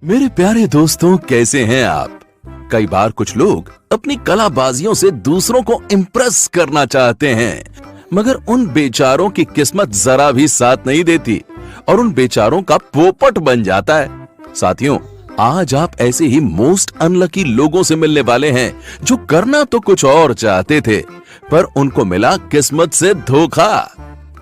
मेरे प्यारे दोस्तों, कैसे हैं आप? कई बार कुछ लोग अपनी कलाबाजियों से दूसरों को इम्प्रेस करना चाहते हैं, मगर उन बेचारों की किस्मत जरा भी साथ नहीं देती और उन बेचारों का पोपट बन जाता है। साथियों, आज आप ऐसे ही मोस्ट अनलकी लोगों से मिलने वाले हैं जो करना तो कुछ और चाहते थे, पर उनको मिला किस्मत से धोखा।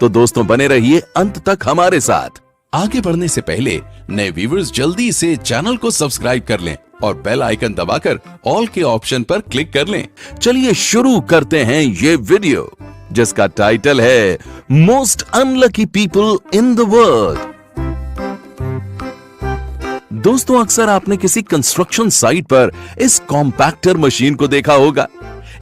तो दोस्तों, बने रहिए अंत तक हमारे साथ। आगे बढ़ने से पहले नए व्यूअर्स जल्दी से चैनल को सब्सक्राइब कर लें और बेल आइकन दबाकर ऑल के ऑप्शन पर क्लिक कर लें। चलिए शुरू करते हैं ये वीडियो, जिसका टाइटल है most unlucky people in the world. दोस्तों, अक्सर आपने किसी कंस्ट्रक्शन साइट पर इस कॉम्पैक्टर मशीन को देखा होगा।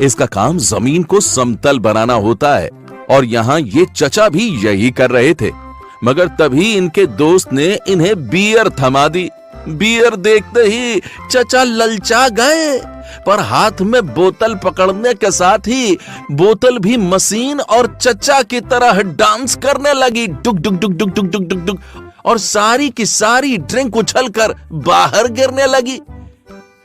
इसका काम जमीन को समतल बनाना होता है और यहाँ ये चचा भी यही कर रहे थे, मगर तभी इनके दोस्त ने इन्हें बियर थमा दी। बियर देखते ही चचा ललचा गए, पर हाथ में बोतल पकड़ने के साथ ही बोतल भी मशीन और चचा की तरह डांस करने लगी, डुक डुक डुक डुक डुक डुक डुक डुक, और सारी की सारी ड्रिंक उछलकर बाहर गिरने लगी।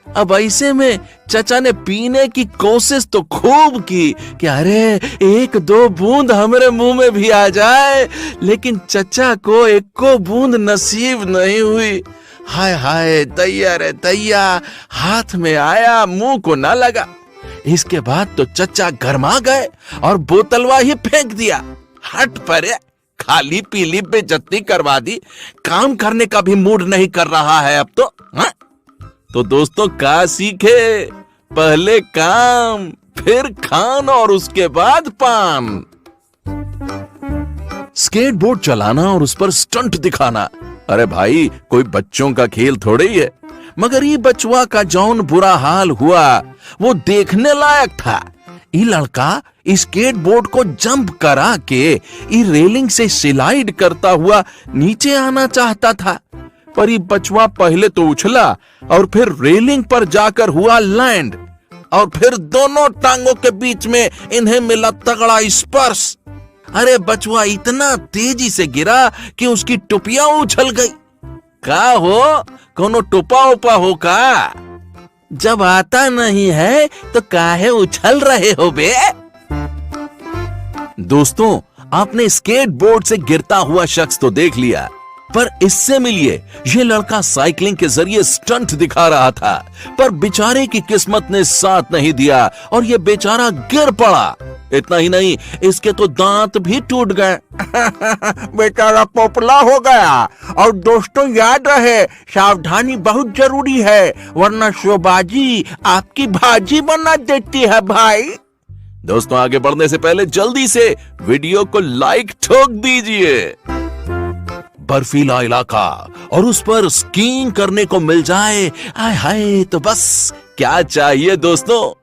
अब ऐसे में चचा ने पीने की कोशिश तो खूब की कि अरे एक दो बूंद हमारे मुंह में भी आ जाए, लेकिन चचा को एक को बूंद नसीब नहीं हुई। हाय हाय दैया रे दैया, हाथ में आया मुंह को ना लगा। इसके बाद तो चचा गरमा गए और बोतलवा ही फेंक दिया। हट परे, खाली पीली बेइज्जती करवा दी, काम करने का भी मूड नहीं कर रहा है अब तो। हाँ? तो दोस्तों, क्या सीखे? पहले काम, फिर खान और उसके बाद पान। स्केटबोर्ड चलाना और उस पर स्टंट दिखाना, अरे भाई कोई बच्चों का खेल थोड़े ही है। मगर ये बचवा का जौन बुरा हाल हुआ वो देखने लायक था। ये लड़का स्केटबोर्ड को जंप करा के ये रेलिंग से स्लाइड करता हुआ नीचे आना चाहता था, पर ये बचवा पहले तो उछला और फिर रेलिंग पर जाकर हुआ लैंड, और फिर दोनों टांगों के बीच में इन्हें मिला तगड़ा स्पर्श। अरे बचवा इतना तेजी से गिरा कि उसकी टोपियां उछल गई। का हो, कोनो टोपा उपा हो का? जब आता नहीं है तो काहे उछल रहे हो बे? दोस्तों, आपने स्केटबोर्ड से गिरता हुआ शख्स तो देख लिया, पर इससे मिलिए ये लड़का साइकिलिंग के जरिए स्टंट दिखा रहा था, पर बेचारे की किस्मत ने साथ नहीं दिया और ये बेचारा गिर पड़ा। इतना ही नहीं, इसके तो दांत भी टूट गए। बेचारा पोपला हो गया। और दोस्तों, याद रहे, सावधानी बहुत जरूरी है, वरना शोबाजी आपकी भाजी बना देती है भाई। दोस्तों, आगे बढ़ने से पहले जल्दी से वीडियो को लाइक ठोक दीजिए। बर्फीला इलाका और उस पर स्कीइंग करने को मिल जाए, हाय हाय, तो बस क्या चाहिए दोस्तों।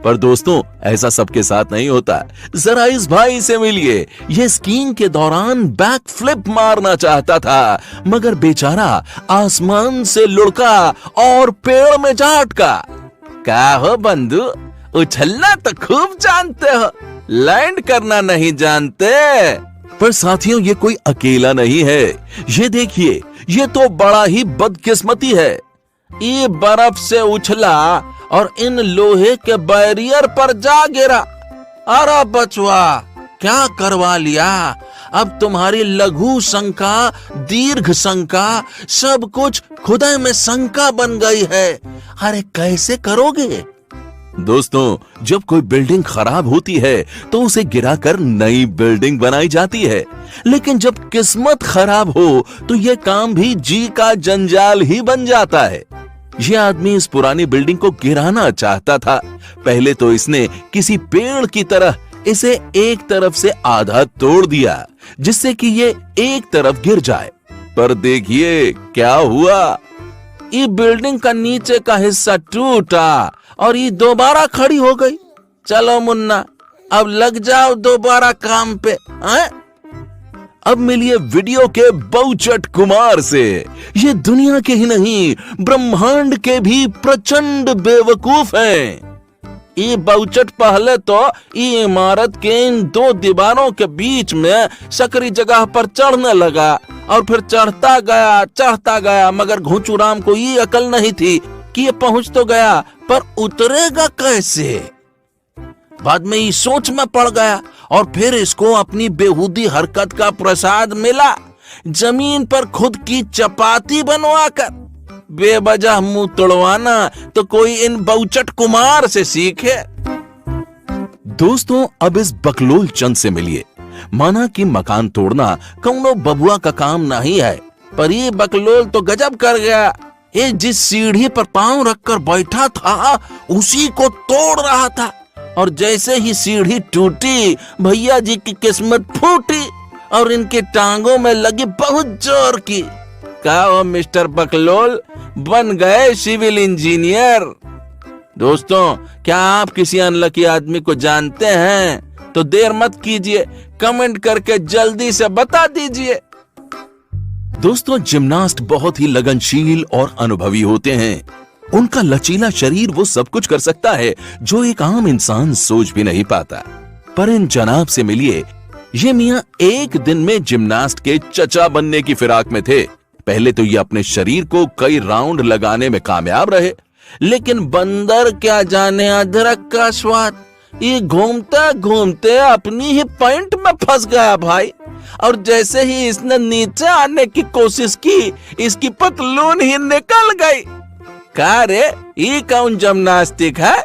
पर दोस्तों, ऐसा सबके साथ नहीं होता। जरा इस भाई से मिलिए, ये स्कीइंग के दौरान बैक फ्लिप मारना चाहता था, मगर बेचारा आसमान से लुढ़का और पेड़ में जा अटका। क्या हो बंधु, उछलना तो खूब जानते हो, लैंड करना नहीं जानते। पर साथियों, ये कोई अकेला नहीं है। ये देखिए, ये तो बड़ा ही बदकिस्मती है। ये बर्फ से उछला और इन लोहे के बैरियर पर जा गिरा। अरे बचवा, क्या करवा लिया? अब तुम्हारी लघु शंका, दीर्घ शंका, सब कुछ खुदा में शंका बन गई है। अरे कैसे करोगे? दोस्तों, जब कोई बिल्डिंग खराब होती है तो उसे गिराकर नई बिल्डिंग बनाई जाती है, लेकिन जब किस्मत खराब हो तो यह काम भी जी का जंजाल ही बन जाता है। यह आदमी इस पुरानी बिल्डिंग को गिराना चाहता था। पहले तो इसने किसी पेड़ की तरह इसे एक तरफ से आधा तोड़ दिया, जिससे कि ये एक तरफ गिर जाए। पर देखिए क्या हुआ, ये बिल्डिंग का नीचे का हिस्सा टूटा और ये दोबारा खड़ी हो गई। चलो मुन्ना, अब लग जाओ दोबारा काम पे। अब मिलिए वीडियो के बहुचट कुमार से। ये दुनिया के ही नहीं, ब्रह्मांड के भी प्रचंड बेवकूफ हैं। ये बहुचट पहले तो ये इमारत के इन दो दीवारों के बीच में सकरी जगह पर चढ़ने लगा और फिर चढ़ता गया मगर घुंचूराम को ये अकल नहीं थी कि ये पहुंच तो गया पर उतरेगा कैसे। बाद में ये सोच में पड़ गया और फिर इसको अपनी बेहूदी हरकत का प्रसाद मिला, जमीन पर खुद की चपाती बनवाकर। बेवजह मुंह तोड़वाना तो कोई इन बहुचट कुमार से सीखे। दोस्तों, अब इस बकलोल चंद से मिलिए। माना कि मकान तोड़ना कौनो बबुआ का काम नहीं है, पर ये बकलोल तो गजब कर गया। ये जिस सीढ़ी पर पांव रखकर बैठा था उसी को तोड़ रहा था, और जैसे ही सीढ़ी टूटी भैया जी की किस्मत फूटी और इनके टांगों में लगी बहुत जोर की। कहा मिस्टर बकलोल बन गए सिविल इंजीनियर। दोस्तों, क्या आप किसी अनलकी आदमी को जानते हैं तो देर मत कीजिए, कमेंट करके जल्दी से बता दीजिए। दोस्तों, जिम्नास्ट बहुत ही लगनशील और अनुभवी होते हैं। उनका लचीला शरीर वो सब कुछ कर सकता है जो एक आम इंसान सोच भी नहीं पाता। पर इन जनाब से मिलिए, ये मियां एक दिन में जिम्नास्ट के चचा बनने की फिराक में थे। पहले तो ये अपने शरीर को कई राउंड लगाने में कामयाब रहे, लेकिन बंदर क्या जाने अदरक का स्वाद, ये घूमते घूमते अपनी ही पैंट में फंस गया भाई। और जैसे ही इसने नीचे आने की कोशिश की, इसकी पतलून ही निकल गई। का रे, ये कौन जिम्नास्टिक है?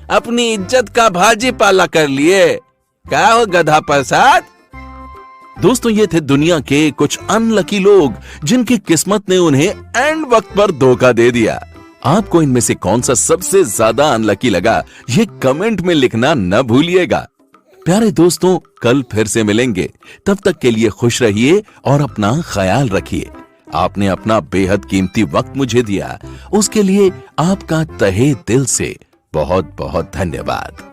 अपनी इज्जत का भाजी पाला कर लिए। क्या हो गधा प्रसाद? दोस्तों, ये थे दुनिया के कुछ अनलकी लोग जिनकी किस्मत ने उन्हें एंड वक्त पर धोखा दे दिया। आपको इनमें से कौन सा सबसे ज्यादा अनलकी लगा, ये कमेंट में लिखना न भूलिएगा। प्यारे दोस्तों, कल फिर से मिलेंगे। तब तक के लिए खुश रहिए और अपना ख्याल रखिए। आपने अपना बेहद कीमती वक्त मुझे दिया, उसके लिए आपका तहे दिल से बहुत बहुत धन्यवाद।